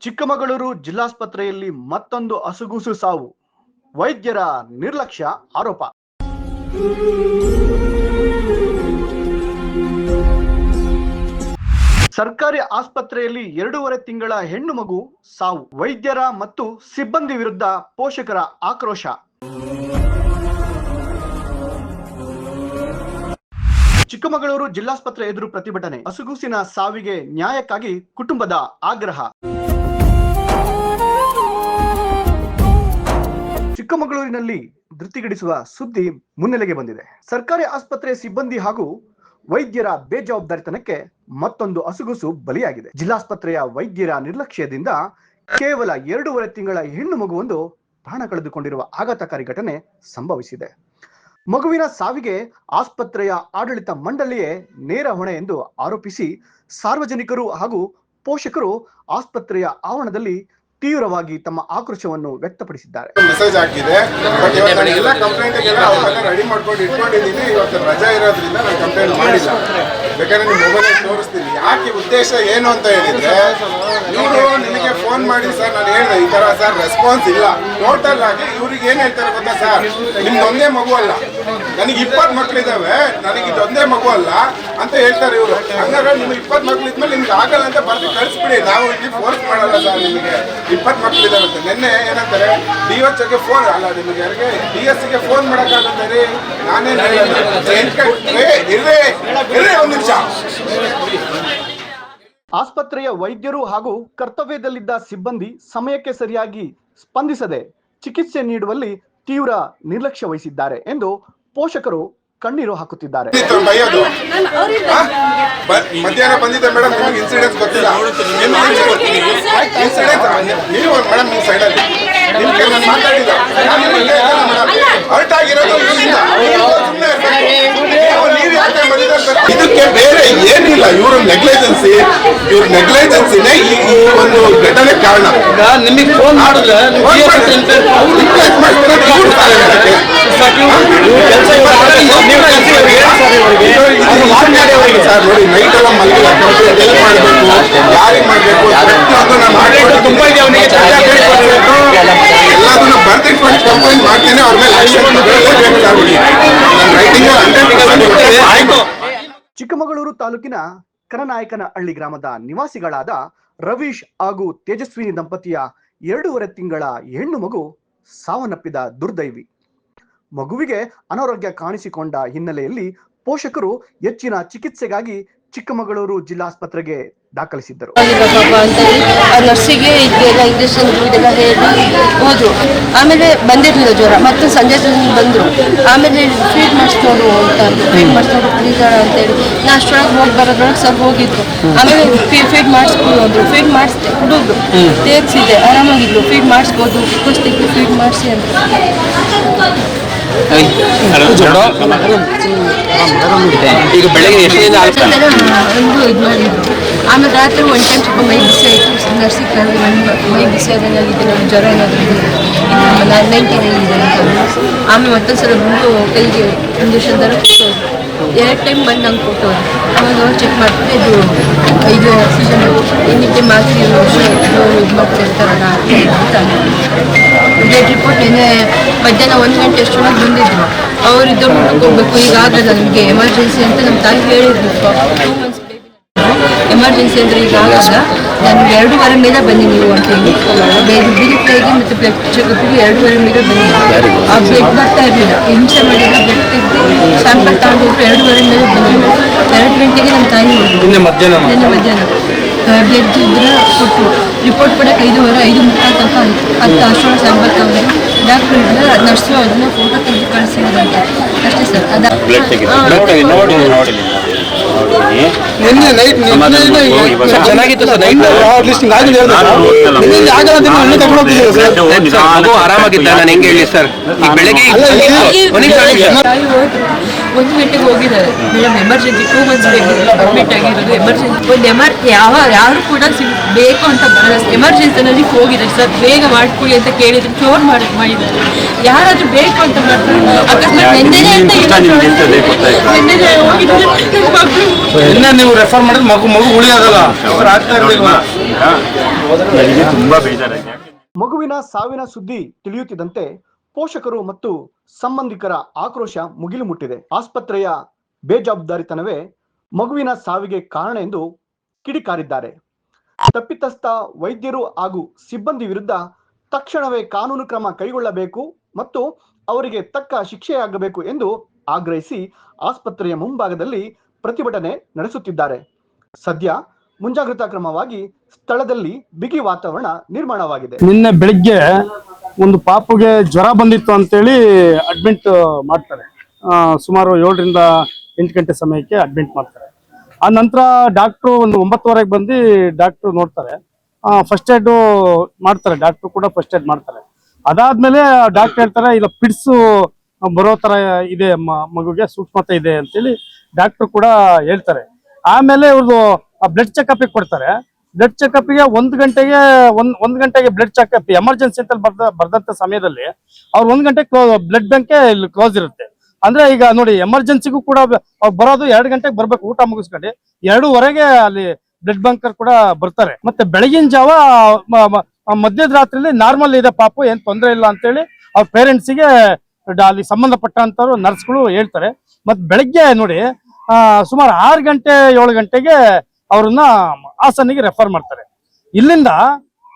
ಚಿಕ್ಕಮಗಳೂರು ಜಿಲ್ಲಾಸ್ಪತ್ರೆಯಲ್ಲಿ ಮತ್ತೊಂದು ಅಸುಗೂಸು ಸಾವು. ವೈದ್ಯರ ನಿರ್ಲಕ್ಷ್ಯ ಆರೋಪ. ಸರ್ಕಾರಿ ಆಸ್ಪತ್ರೆಯಲ್ಲಿ 2.5 ತಿಂಗಳ ಹೆಣ್ಣು ಮಗು ಸಾವು. ವೈದ್ಯರ ಮತ್ತು ಸಿಬ್ಬಂದಿ ವಿರುದ್ಧ ಪೋಷಕರ ಆಕ್ರೋಶ. ಚಿಕ್ಕಮಗಳೂರು ಜಿಲ್ಲಾಸ್ಪತ್ರೆ ಎದುರು ಪ್ರತಿಭಟನೆ. ಅಸುಗೂಸಿನ ಸಾವಿಗೆ ನ್ಯಾಯಕ್ಕಾಗಿ ಕುಟುಂಬದ ಆಗ್ರಹ. ಚಿಕ್ಕಮಗಳೂರಿನಲ್ಲಿ ಧೃತಿಗೆಡಿಸುವ ಸುದ್ದಿ ಮುನ್ನೆಲೆಗೆ ಬಂದಿದೆ. ಸರ್ಕಾರಿ ಆಸ್ಪತ್ರೆ ಸಿಬ್ಬಂದಿ ಹಾಗೂ ವೈದ್ಯರ ಬೇಜವಾಬ್ದಾರಿತನಕ್ಕೆ ಮತ್ತೊಂದು ಅಸುಗೂಸು ಬಲಿಯಾಗಿದೆ. ಜಿಲ್ಲಾಸ್ಪತ್ರೆಯ ವೈದ್ಯರ ನಿರ್ಲಕ್ಷ್ಯದಿಂದ ಕೇವಲ 2.5 ತಿಂಗಳ ಹೆಣ್ಣು ಮಗುವೊಂದು ಪ್ರಾಣ ಕಳೆದುಕೊಂಡಿರುವ ಆಘಾತಕಾರಿ ಘಟನೆ ಸಂಭವಿಸಿದೆ. ಮಗುವಿನ ಸಾವಿಗೆ ಆಸ್ಪತ್ರೆಯ ಆಡಳಿತ ಮಂಡಳಿಯೇ ನೇರ ಹೊಣೆ ಎಂದು ಆರೋಪಿಸಿ ಸಾರ್ವಜನಿಕರು ಹಾಗೂ ಪೋಷಕರು ಆಸ್ಪತ್ರೆಯ ಆವರಣದಲ್ಲಿ ತೀವ್ರವಾಗಿ ತಮ್ಮ ಆಕ್ರೋಶವನ್ನು ವ್ಯಕ್ತಪಡಿಸಿದ್ದಾರೆ. ಮೆಸೇಜ್ ಹಾಕಿದೆ, ಬಟ್ ಇವತ್ತು ನನಗೆಲ್ಲ ಕಂಪ್ಲೇಂಟ್ಗೆಲ್ಲ ಅವೆಲ್ಲ ರೆಡಿ ಮಾಡ್ಕೊಂಡು ಇಟ್ಕೊಂಡಿದ್ದೀನಿ. ಇವತ್ತು ರಜಾ ಇರೋದ್ರಿಂದ ನಾನು ಕಂಪ್ಲೇಂಟ್ ಮಾಡಿಲ್ಲ. ಬೇಕಾದ್ರೆ ನಿಮ್ಮ ಮೊಬೈಲ್ ತೋರಿಸ್ತೀನಿ. ಯಾಕೆ ಉದ್ದೇಶ ಏನು ಅಂತ ಹೇಳಿದ್ರೆ, ಇವರು ನಿಮಗೆ ಫೋನ್ ಮಾಡಿ ಸರ್ ನಾನು ಹೇಳಿದೆ ಈ ಥರ ಸರ್ ರೆಸ್ಪಾನ್ಸ್ ಇಲ್ಲ. ಟೋಟಲ್ ಆಗಿ ಇವ್ರಿಗೆ ಏನು ಹೇಳ್ತಾರೆ ಗೊತ್ತಾ ಸರ್, ನಿಮ್ದೊಂದೇ ಮಗು ಅಲ್ಲ, ನನಗೆ 20 ಮಕ್ಕಳಿದ್ದಾವೆ, ನನಗೆ ಇದೊಂದೇ ಮಗು ಅಲ್ಲ ಅಂತ ಹೇಳ್ತಾರೆ ಇವರು. ಹಂಗಾದ್ರೆ ನಿಮ್ಗೆ 20 ಮಕ್ಳು ಇದ್ಮೇಲೆ ನಿಮ್ಗೆ ಆಗಲ್ಲ ಅಂತ ಬರ್ದು ಕಳಿಸ್ಬಿಡಿ, ನಾವು ಇಲ್ಲಿ ಫೋರ್ಸ್ ಮಾಡಲ್ಲ ಸರ್. ನಿಮಗೆ 20 ಮಕ್ಕಳಿದಾರಂತೆ. ನಿನ್ನೆ ಏನಂತಾರೆ DHಗೆ ಫೋನ್ ಅಲ್ಲ, ನಿಮಗೆ ಯಾರಿಗೆ DSಗೆ ಫೋನ್ ಮಾಡೋಕ್ಕಾಗುತ್ತೆ ರೀ. ನಾನೇನು ಒಂದು ನಿಮಿಷ. ಆಸ್ಪತ್ರೆಯ ವೈದ್ಯರು ಹಾಗೂ ಕರ್ತವ್ಯದಲ್ಲಿದ್ದ ಸಿಬ್ಬಂದಿ ಸಮಯಕ್ಕೆ ಸರಿಯಾಗಿ ಸ್ಪಂದಿಸದೆ ಚಿಕಿತ್ಸೆ ನೀಡುವಲ್ಲಿ ತೀವ್ರ ನಿರ್ಲಕ್ಷ್ಯ ವಹಿಸಿದ್ದಾರೆ ಎಂದು ಪೋಷಕರು ಕಣ್ಣೀರು ಹಾಕುತ್ತಿದ್ದಾರೆ. ಮಧ್ಯಾಹ್ನ ಬಂದಿದ್ದೆ ಮೇಡಮ್, ನಿಮಗೆ ಇನ್ಸಿಡೆನ್ಸ್ ಗೊತ್ತಿಲ್ಲ. ಇನ್ಸಿಡೆನ್ಸ್ ನೀವು ಮೇಡಮ್ ನೀವು ಸೈಡಲ್ಲಿ ನಾನು ಮಾತಾಡಿಲ್ಲ. ಹರ್ಟ್ ಆಗಿರೋದು ಇದಕ್ಕೆ ಬೇರೆ ಏನಿಲ್ಲ. ಇವರು ನೆಗ್ಲಿಜೆನ್ಸಿನೇ ಈ ಒಂದು ಘಟನೆ ಕಾರಣ. ನಿಮಗೆ ಫೋನ್ ಮಾಡಿದ್ರೆ ಸರ್ ನೋಡಿ, ನೈಟ್ ಎಲ್ಲ ಮಲಗಿಲ್ಲ, ಮಾಡಬೇಕು, ಯಾರಿಗೆ ಮಾಡಬೇಕು, ತುಂಬಾ ಎಲ್ಲದನ್ನ ಬರ್ದಿಟ್ಕೊಂಡು ಕಂಪ್ಲೇಂಟ್ ಮಾಡ್ತೇನೆ. ಅವ್ರ ಮೇಲೆ ಚಿಕ್ಕಮಗಳೂರು ತಾಲೂಕಿನ ಕನನಾಯಕನಹಳ್ಳಿ ಗ್ರಾಮದ ನಿವಾಸಿಗಳಾದ ರವೀಶ್ ಹಾಗೂ ತೇಜಸ್ವಿನಿ ದಂಪತಿಯ 2.5 ತಿಂಗಳ ಹೆಣ್ಣು ಮಗು ಸಾವನ್ನಪ್ಪಿದ ದುರ್ದೈವಿ. ಮಗುವಿಗೆ ಅನಾರೋಗ್ಯ ಕಾಣಿಸಿಕೊಂಡ ಹಿನ್ನೆಲೆಯಲ್ಲಿ ಪೋಷಕರು ಹೆಚ್ಚಿನ ಚಿಕಿತ್ಸೆಗಾಗಿ ಚಿಕ್ಕಮಗಳೂರು ಜಿಲ್ಲಾಸ್ಪತ್ರೆಗೆ ದಾಖಲಿಸಿದ್ದರು. ನರ್ಸಿಗೆ ಇದೆಲ್ಲ ಇಂಜೆಕ್ಷನ್ ಇದೆಲ್ಲ ಹೇಳಿ ಹೋದ್ರು. ಆಮೇಲೆ ಬಂದಿರಲಿಲ್ಲ ಜ್ವರ, ಮತ್ತೆ ಸಂಜೆ ಬಂದರು. ಆಮೇಲೆ ಫೀಡ್ ಮಾಡಿಸ್ಕೊಂಡು ಅಂತ ಫೀಡ್ ಮಾಡಿಸ್ಕೊಂಡು ಪ್ಲೀಸ್ ಅಂತೇಳಿ ನಾ ಅಷ್ಟೊಳಗೆ ಹೋಗಿ ಬರೋದ್ರೊಳಗೆ ಸರ್ ಹೋಗಿದ್ರು. ಆಮೇಲೆ ಫೀಡ್ ಮಾಡಿಸ್ಕೊಂಡು ಹೋದ್ರು. ಫೀಡ್ ಮಾಡಿಸ್ದೆ, ಹುಡುಗರು ತೇಗ್ಸಿದೆ, ಆರಾಮಾಗಿದ್ರು. ಫೀಡ್ ಮಾಡಿಸ್ಬೋದು, ಕುಸ್ತಿಗೆ ಫೀಡ್ ಮಾಡಿಸಿ ಅಂತ. ಈಗ ಬೆಳಗ್ಗೆ ಎಷ್ಟರಿಂದ ಇದು ಮಾಡಿದ್ರು. ಆಮೇಲೆ ರಾತ್ರಿ 1 ಟೈಮ್ ಸ್ವಲ್ಪ ಮೈ ಬಿಸಿ ಆಯಿತು. ನರ್ಸಿಗೆ ಕರೆದು ಮೈ ಬಿಸಿ ಆದಂಗಾಗಿದೆ, ನಮ್ಮ ಜ್ವರ ಏನಾದರೂ ಇದೆ, 99 ಇದೆ ಅಂತ. ಆಮೇಲೆ ಮತ್ತೊಂದು ಸಲ ಬಂದು ಕೈಗೆ ಇಂಜೆಕ್ಷನ್ ಥರ ಕೊಟ್ಟೋರು. 2 ಟೈಮ್ ಬಂದು ನಂಗೆ ಕೊಟ್ಟೋರು. ಆಮೇಲೆ ಅವ್ರು ಚೆಕ್ ಮಾಡ್ತಾರೆ, ಇದು ಆಕ್ಸಿಜನ್ ಇನ್ನಿಟ್ಟೆ ಮಾತ್ರೆ ಇದು ಮಾಡ್ತಿರ್ತಾರಲ್ಲ ಅಂತ. ಬ್ಲಡ್ ರಿಪೋರ್ಟ್ ನಿನ್ನೆ ಮಧ್ಯಾಹ್ನ 1 ಗಂಟೆ ಎಷ್ಟೊಳಗೆ ಬಂದಿದ್ರು. ಅವ್ರು ಇದ್ದವ್ರು ಊಟಕ್ಕೆ ಹೋಗ್ಬೇಕು, ಈಗ ಆಗಲ್ಲ ನಮಗೆ ಎಮರ್ಜೆನ್ಸಿ ಅಂತ ನಮ್ಮ ತಾಯಿ ಹೇಳಿದ್ರು. 2 ಮಂತ್ಸ್ ಎಮರ್ಜೆನ್ಸಿ ಅಂದರೆ ಈಗ ಆಗಲ್ಲ, ನನಗೆ 2.5 ಮೇಲೆ ಬನ್ನಿ ನೀವು ಅಂತ ಹೇಳಿ ಬಿರಿಫ್ಲೈಗೆ ಮತ್ತು ಬ್ಲಡ್ ಚೆಕಪ್ಗೆ 2.5 ಮೇಲೆ ಬನ್ನಿ. ಆ ಬ್ಲಡ್ ಬರ್ತಾ ಇರಲಿಲ್ಲ, ಹಿಂಸೆ ಮಾಡಿದ್ರೆ ಬ್ಲಡ್ ತೆಗೆದು ಸ್ಯಾಂಪಲ್ ತಗೊಂಡು 2.5 ಮೇಲೆ ಬನ್ನಿ. 2 ಗಂಟೆಗೆ ನಮ್ಮ ತಾಯಿ ನಿನ್ನೆ ಮಧ್ಯಾಹ್ನ ಬ್ಲಡ್ ಇದ್ರೆ ಕೊಟ್ಟರು. ರಿಪೋರ್ಟ್ ಕೊಡೋಕೆ 5:30 ತನಕ ಆಯಿತು. ಅಷ್ಟೊಳಗೆ ಸ್ಯಾಂಪಲ್ ತಗೊಂಡು ಡಾಕ್ಟ್ರು ಇದ್ರೆ ನರ್ಸು ಅದನ್ನ ಫೋಟೋ ತೆಗೆದು ಕಳಿಸಿದ್ರಂತೆ. ಅಷ್ಟೇ ಸರ್. ಚೆನ್ನಾಗಿತ್ತು ಸರ್. ಆರಾಮಾಗಿದ್ದ. ನಾನು ಹೆಂಗೆ ಹೇಳಿ ಸರ್, ಈಗ ಬೆಳಗ್ಗೆ 1 ಗಂಟೆಗೆ ಹೋಗಿದ್ದಾರೆ ಮೇಡಮ್. ಎಮರ್ಜೆನ್ಸಿ 2 ಮಂತ್ಸ್ ಅಡ್ಮಿಟ್ ಆಗಿರೋದು. ಎಮರ್ಜೆನ್ಸಿ ಒಂದು ಯಾರು ಕೂಡ ಬೇಕು ಅಂತ ಬರಲ್ಲ. ಎಮರ್ಜೆನ್ಸಿನಲ್ಲಿ ಹೋಗಿದ್ದಾರೆ ಸರ್, ಬೇಗ ಮಾಡ್ಕೊಳ್ಳಿ ಅಂತ ಕೇಳಿದ್ರು. ಫೋನ್ ಮಾಡಿದ್ದಾರೆ, ಯಾರಾದ್ರೂ ಬೇಕು ಅಂತ ಮಾಡ್ತಾರೆ. ಅಕಸ್ಮಾತ್ ನೆನ್ನೆನೇ ಅಂತ ನೀವು ರೆಫರ್ ಮಾಡಿದ್ರೆ ಮಗು ಉಳಿಯಾಗಲ್ಲ. ನನಗೆ ತುಂಬಾ ಬೇಜಾರಾಗಿದೆ. ಮಗುವಿನ ಸಾವಿನ ಸುದ್ದಿ ತಿಳಿಯುತ್ತಿದ್ದಂತೆ ಪೋಷಕರು ಮತ್ತು ಸಂಬಂಧಿಕರ ಆಕ್ರೋಶ ಮುಗಿಲು ಮುಟ್ಟಿದೆ. ಆಸ್ಪತ್ರೆಯ ಬೇಜವಾಬ್ದಾರಿತನವೇ ಮಗುವಿನ ಸಾವಿಗೆ ಕಾರಣ ಎಂದು ಕಿಡಿಕಾರಿದ್ದಾರೆ. ತಪ್ಪಿತಸ್ಥ ವೈದ್ಯರು ಹಾಗೂ ಸಿಬ್ಬಂದಿ ವಿರುದ್ಧ ತಕ್ಷಣವೇ ಕಾನೂನು ಕ್ರಮ ಕೈಗೊಳ್ಳಬೇಕು ಮತ್ತು ಅವರಿಗೆ ತಕ್ಕ ಶಿಕ್ಷೆಯಾಗಬೇಕು ಎಂದು ಆಗ್ರಹಿಸಿ ಆಸ್ಪತ್ರೆಯ ಮುಂಭಾಗದಲ್ಲಿ ಪ್ರತಿಭಟನೆ ನಡೆಸುತ್ತಿದ್ದಾರೆ. ಸದ್ಯ ಮುಂಜಾಗ್ರತಾ ಕ್ರಮವಾಗಿ ಸ್ಥಳದಲ್ಲಿ ಬಿಗಿ ವಾತಾವರಣ ನಿರ್ಮಾಣವಾಗಿದೆ. ನಿನ್ನೆ ಬೆಳಿಗ್ಗೆ ಒಂದು ಪಾಪುಗೆ ಜ್ವರ ಬಂದಿತ್ತು ಅಂತೇಳಿ ಅಡ್ಮಿಟ್ ಮಾಡ್ತಾರೆ. ಸುಮಾರು 7 ರಿಂದ 8 ಗಂಟೆ ಸಮಯಕ್ಕೆ ಅಡ್ಮಿಟ್ ಮಾಡ್ತಾರೆ. ಆ ನಂತರ ಡಾಕ್ಟ್ರು ಒಂದು 9:15 ಬಂದು ಡಾಕ್ಟ್ರು ನೋಡ್ತಾರೆ. ಫಸ್ಟ್ ಏಡ್ ಮಾಡ್ತಾರೆ, ಡಾಕ್ಟ್ರು ಕೂಡ ಫಸ್ಟ್ ಏಡ್ ಮಾಡ್ತಾರೆ. ಅದಾದ್ಮೇಲೆ ಡಾಕ್ಟರ್ ಹೇಳ್ತಾರೆ ಇಲ್ಲ ಪಿಡ್ಸು ಬರೋ ತರ ಇದೆ, ಮಗುಗೆ ಸೂಕ್ಷ್ಮತೆ ಇದೆ ಅಂತೇಳಿ ಡಾಕ್ಟ್ರು ಕೂಡ ಹೇಳ್ತಾರೆ. ಆಮೇಲೆ ಇವ್ರದ್ದು ಬ್ಲಡ್ ಚೆಕಪ್ ಕೊಡ್ತಾರೆ. ಬ್ಲಡ್ ಚೆಕಪ್ಗೆ 1 ಗಂಟೆಗೆ ಬ್ಲಡ್ ಚೆಕಪ್ ಎಮರ್ಜೆನ್ಸಿ ಅಂತ ಬರ್ದಂತ ಸಮಯದಲ್ಲಿ ಅವ್ರು 1 ಗಂಟೆ ಬ್ಲಡ್ ಬ್ಯಾಂಕ್ ಇಲ್ಲಿ ಕ್ಲೋಸ್ ಇರುತ್ತೆ. ಅಂದ್ರೆ ಈಗ ನೋಡಿ, ಎಮರ್ಜೆನ್ಸಿಗೂ ಕೂಡ ಅವ್ರು ಬರೋದು 2 ಗಂಟೆಗೆ ಬರ್ಬೇಕು, ಊಟ ಮುಗಿಸ್ಕೊಂಡು 2:15 ಅಲ್ಲಿ ಬ್ಲಡ್ ಬ್ಯಾಂಕರ್ ಕೂಡ ಬರ್ತಾರೆ. ಮತ್ತೆ ಬೆಳಗಿನ ಜಾವ ಮಧ್ಯದ ರಾತ್ರಿಲಿ ನಾರ್ಮಲ್ ಇದೆ ಪಾಪು, ಏನ್ ತೊಂದರೆ ಇಲ್ಲ ಅಂತೇಳಿ ಅವ್ರ ಪೇರೆಂಟ್ಸಿಗೆ ಅಲ್ಲಿ ಸಂಬಂಧಪಟ್ಟಂತವ್ರು ನರ್ಸ್ಗಳು ಹೇಳ್ತಾರೆ. ಮತ್ತೆ ಬೆಳಗ್ಗೆ ನೋಡಿ ಸುಮಾರು 6 ಗಂಟೆ 7 ಗಂಟೆಗೆ ಅವ್ರನ್ನ ಹಾಸನಿಗೆ ರೆಫರ್ ಮಾಡ್ತಾರೆ. ಇಲ್ಲಿಂದ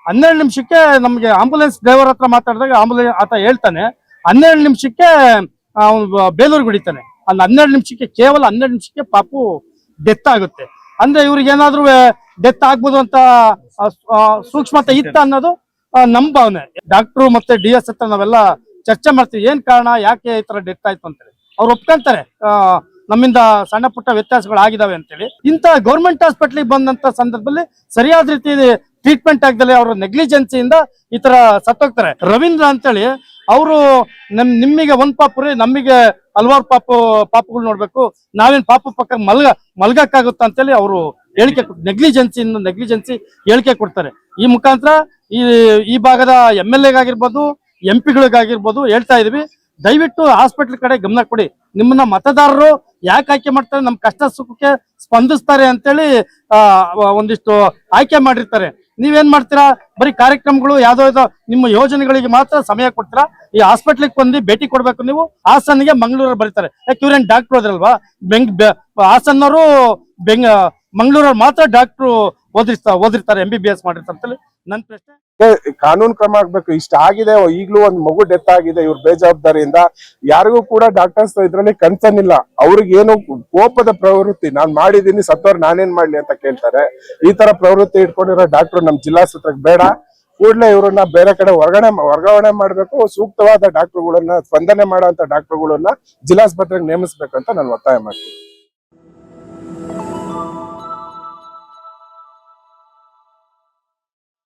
12 ನಿಮಿಷಕ್ಕೆ ನಮ್ಗೆ ಆಂಬುಲೆನ್ಸ್ ಡ್ರೈವರ್ ಹತ್ರ ಮಾತಾಡಿದಾಗ ಆಂಬುಲೆನ್ಸ್ ಆತ ಹೇಳ್ತಾನೆ 12 ನಿಮಿಷಕ್ಕೆ ಬೇಲೂರಿಗೆ ಹೊಡಿತಾನೆ. ಅಲ್ಲಿ 12 ನಿಮಿಷಕ್ಕೆ, ಕೇವಲ 12 ನಿಮಿಷಕ್ಕೆ ಪಾಪು ಡೆತ್ ಆಗುತ್ತೆ. ಅಂದ್ರೆ ಇವ್ರಿಗೆ ಏನಾದ್ರೂ ಡೆತ್ ಆಗ್ಬೋದು ಅಂತ ಸೂಕ್ಷ್ಮತೆ ಇತ್ತ ಅನ್ನೋದು ನಮ್ ಭಾವನೆ. ಡಾಕ್ಟ್ರು ಮತ್ತೆ DS ಹತ್ರ ನಾವೆಲ್ಲ ಚರ್ಚೆ ಮಾಡ್ತೀವಿ, ಏನ್ ಕಾರಣ, ಯಾಕೆ ಈ ತರ ಡೆತ್ ಆಯ್ತು ಅಂತೇಳಿ. ಅವ್ರು ಒಪ್ಕೊಂತಾರೆ ನಮ್ಮಿಂದ ಸಣ್ಣ ಪುಟ್ಟ ವ್ಯತ್ಯಾಸಗಳು ಆಗಿದಾವೆ ಅಂತೇಳಿ. ಇಂತ ಗೌರ್ಮೆಂಟ್ ಹಾಸ್ಪಿಟ್ಲಿಗೆ ಬಂದಂತ ಸಂದರ್ಭದಲ್ಲಿ ಸರಿಯಾದ ರೀತಿ ಟ್ರೀಟ್ಮೆಂಟ್ ಆಗದಲ್ಲೇ ಅವ್ರ ನೆಗ್ಲಿಜೆನ್ಸಿಯಿಂದ ಈ ತರ ಸತ್ತೋಗ್ತಾರೆ. ರವೀಂದ್ರ ಅಂತೇಳಿ ಅವರು ನಿಮ್ಮಿಗೆ ಒಂದ್ ಪಾಪುರಿ, ನಮಗೆ ಹಲವಾರು ಪಾಪುಗಳು ನೋಡ್ಬೇಕು, ನಾವೇನ್ ಪಾಪು ಪಕ್ಕ ಮಲ್ಗಕ್ಕಾಗುತ್ತ ಅಂತೇಳಿ ಅವರು ಹೇಳಿಕೆ ನೆಗ್ಲಿಜೆನ್ಸಿ ಹೇಳಿಕೆ ಕೊಡ್ತಾರೆ. ಈ ಮುಖಾಂತರ ಈ ಭಾಗದ MLA ಗಾಗಿರ್ಬೋದು, MP ಗಳಿಗಾಗಿರ್ಬೋದು ಹೇಳ್ತಾ ಇದೀವಿ, ದಯವಿಟ್ಟು ಹಾಸ್ಪಿಟಲ್ ಕಡೆ ಗಮನ ಕೊಡಿ. ನಿಮ್ಮನ್ನ ಮತದಾರರು ಯಾಕೆ ಆಯ್ಕೆ ಮಾಡ್ತಾರೆ, ನಮ್ ಕಷ್ಟ ಸುಖಕ್ಕೆ ಸ್ಪಂದಿಸ್ತಾರೆ ಅಂತೇಳಿ ಒಂದಿಷ್ಟು ಆಯ್ಕೆ ಮಾಡಿರ್ತಾರೆ. ನೀವೇನ್ ಮಾಡ್ತೀರಾ, ಬರೀ ಕಾರ್ಯಕ್ರಮಗಳು ಯಾವ್ದೋ ನಿಮ್ಮ ಯೋಜನೆಗಳಿಗೆ ಮಾತ್ರ ಸಮಯ ಕೊಡ್ತೀರಾ. ಈ ಹಾಸ್ಪಿಟ್ಲಿಗೆ ಬಂದು ಭೇಟಿ ಕೊಡ್ಬೇಕು ನೀವು. ಹಾಸನ್ಗೆ ಮಂಗಳೂರಲ್ಲಿ ಬರೀತಾರೆ, ಯಾಕೆ ಇವ್ರೇನ್ ಡಾಕ್ಟ್ರು ಅದ್ರಲ್ವಾ? ಹಾಸನ್ನವರು ಮಂಗಳೂರಲ್ಲಿ ಮಾತ್ರ ಡಾಕ್ಟ್ರು ಓದಿರ್ತಾರೆ, MBBS ಮಾಡಿರ್ತಾರೆ ಅಂತೇಳಿ ನನ್ ಪ್ರಶ್ನೆ. ಕಾನೂನು ಕ್ರಮ ಆಗ್ಬೇಕು. ಇಷ್ಟ ಆಗಿದೆ, ಈಗ್ಲೂ ಒಂದು ಮಗು ಡೆತ್ ಆಗಿದೆ, ಇವ್ರ ಬೇಜವಾಬ್ದಾರಿಯಿಂದ. ಯಾರಿಗೂ ಕೂಡ ಡಾಕ್ಟರ್ಸ್ ಇದ್ರಲ್ಲಿ ಕನ್ಸರ್ನ್ ಇಲ್ಲ. ಅವ್ರಿಗೆ ಏನು ಕೋಪದ ಪ್ರವೃತ್ತಿ, ನಾನ್ ಮಾಡಿದೀನಿ, ಸತ್ತೋರ್ ನಾನೇನ್ ಮಾಡ್ಲಿ ಅಂತ ಕೇಳ್ತಾರೆ. ಈ ತರ ಪ್ರವೃತ್ತಿ ಇಟ್ಕೊಂಡಿರೋ ಡಾಕ್ಟರ್ ನಮ್ ಜಿಲ್ಲಾಸ್ಪತ್ರೆಗೆ ಬೇಡ. ಕೂಡಲೇ ಇವ್ರನ್ನ ಬೇರೆ ಕಡೆ ವರ್ಗಾವಣೆ ಮಾಡ್ಬೇಕು. ಸೂಕ್ತವಾದ ಡಾಕ್ಟರ್ಗಳನ್ನ, ಸ್ಪಂದನೆ ಮಾಡುವಂತ ಡಾಕ್ಟರ್ಗಳನ್ನ ಜಿಲ್ಲಾಸ್ಪತ್ರೆಗೆ ನೇಮಿಸ್ಬೇಕಂತ ನಾನು ಒತ್ತಾಯ ಮಾಡ್ತೀನಿ.